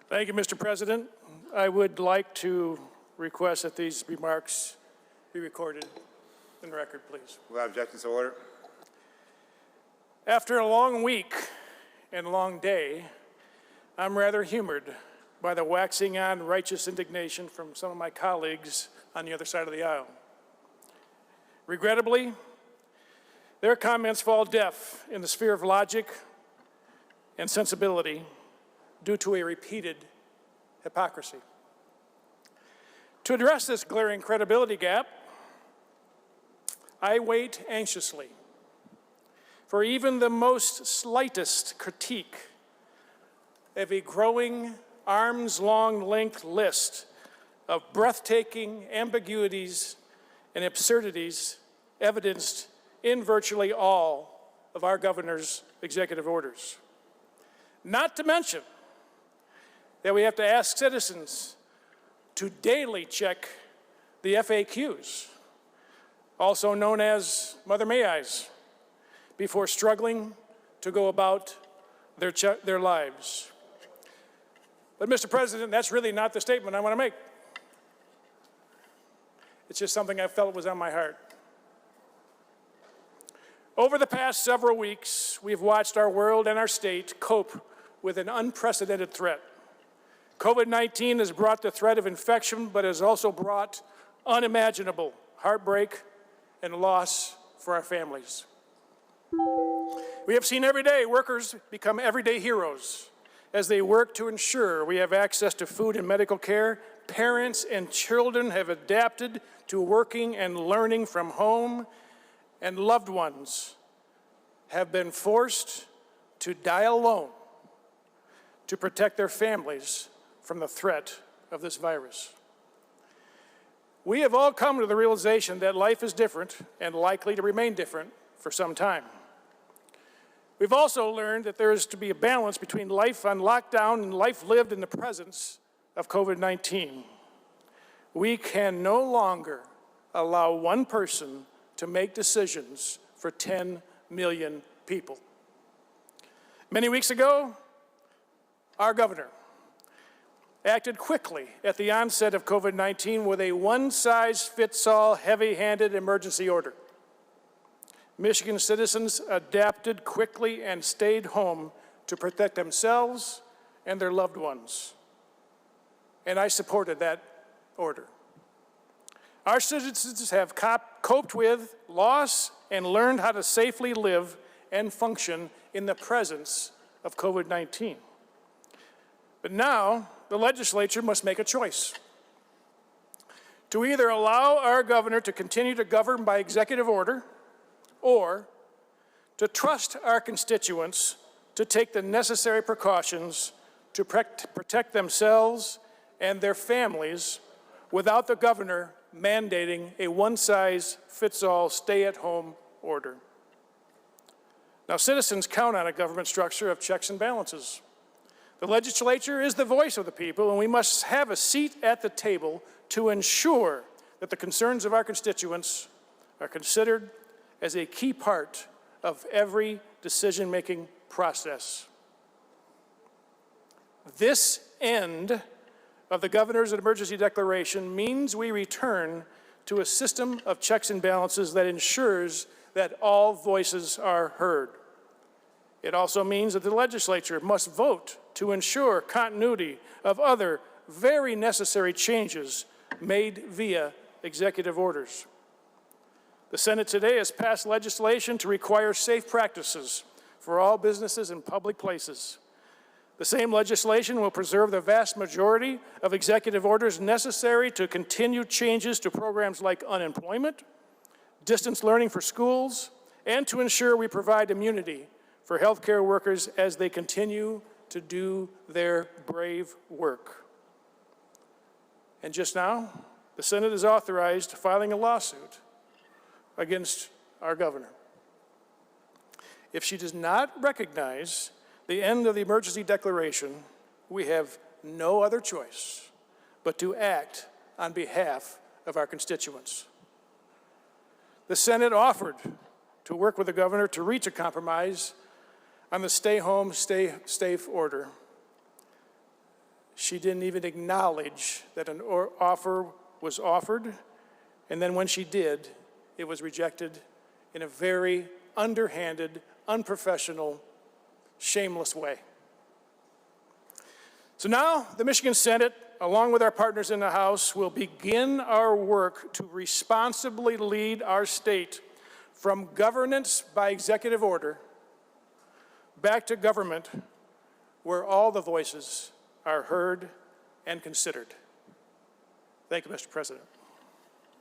Thank you, Mr. President. I would like to request that these remarks be recorded in the record, please. Without objection, so order. After a long week and long day, I'm rather humored by the waxing on righteous indignation from some of my colleagues on the other side of the aisle. Regrettably, their comments fall deaf in the sphere of logic and sensibility due to a repeated hypocrisy. To address this glaring credibility gap, I wait anxiously for even the most slightest critique of a growing arm's-long length list of breathtaking ambiguities and absurdities evidenced in virtually all of our governor's executive orders. Not to mention that we have to ask citizens to daily check the FAQs, also known as Mother May I's, before struggling to go about their lives. But Mr. President, that's really not the statement I want to make. It's just something I felt was on my heart. Over the past several weeks, we've watched our world and our state cope with an unprecedented threat. COVID-19 has brought the threat of infection, but has also brought unimaginable heartbreak and loss for our families. We have seen every day workers become everyday heroes as they work to ensure we have access to food and medical care. Parents and children have adapted to working and learning from home, and loved ones have been forced to die alone to protect their families from the threat of this virus. We have all come to the realization that life is different and likely to remain different for some time. We've also learned that there is to be a balance between life on lockdown and life lived in the presence of COVID-19. We can no longer allow one person to make decisions for 10 million people. Many weeks ago, our governor acted quickly at the onset of COVID-19 with a one-size-fits-all, heavy-handed emergency order. Michigan citizens adapted quickly and stayed home to protect themselves and their loved ones. And I supported that order. Our citizens have coped with loss and learned how to safely live and function in the presence of COVID-19. But now, the legislature must make a choice to either allow our governor to continue to govern by executive order or to trust our constituents to take the necessary precautions to protect themselves and their families without the governor mandating a one-size-fits-all stay-at-home order. Now, citizens count on a government structure of checks and balances. The legislature is the voice of the people, and we must have a seat at the table to ensure that the concerns of our constituents are considered as a key part of every decision-making process. This end of the governor's emergency declaration means we return to a system of checks and balances that ensures that all voices are heard. It also means that the legislature must vote to ensure continuity of other very necessary changes made via executive orders. The Senate today has passed legislation to require safe practices for all businesses and public places. The same legislation will preserve the vast majority of executive orders necessary to continue changes to programs like unemployment, distance learning for schools, and to ensure we provide immunity for healthcare workers as they continue to do their brave work. And just now, the Senate has authorized filing a lawsuit against our governor. If she does not recognize the end of the emergency declaration, we have no other choice but to act on behalf of our constituents. The Senate offered to work with the governor to reach a compromise on the stay home, stay safe order. She didn't even acknowledge that an offer was offered, and then when she did, it was rejected in a very underhanded, unprofessional, shameless way. So now the Michigan Senate, along with our partners in the House, will begin our work to responsibly lead our state from governance by executive order back to government where all the voices are heard and considered. Thank you, Mr. President.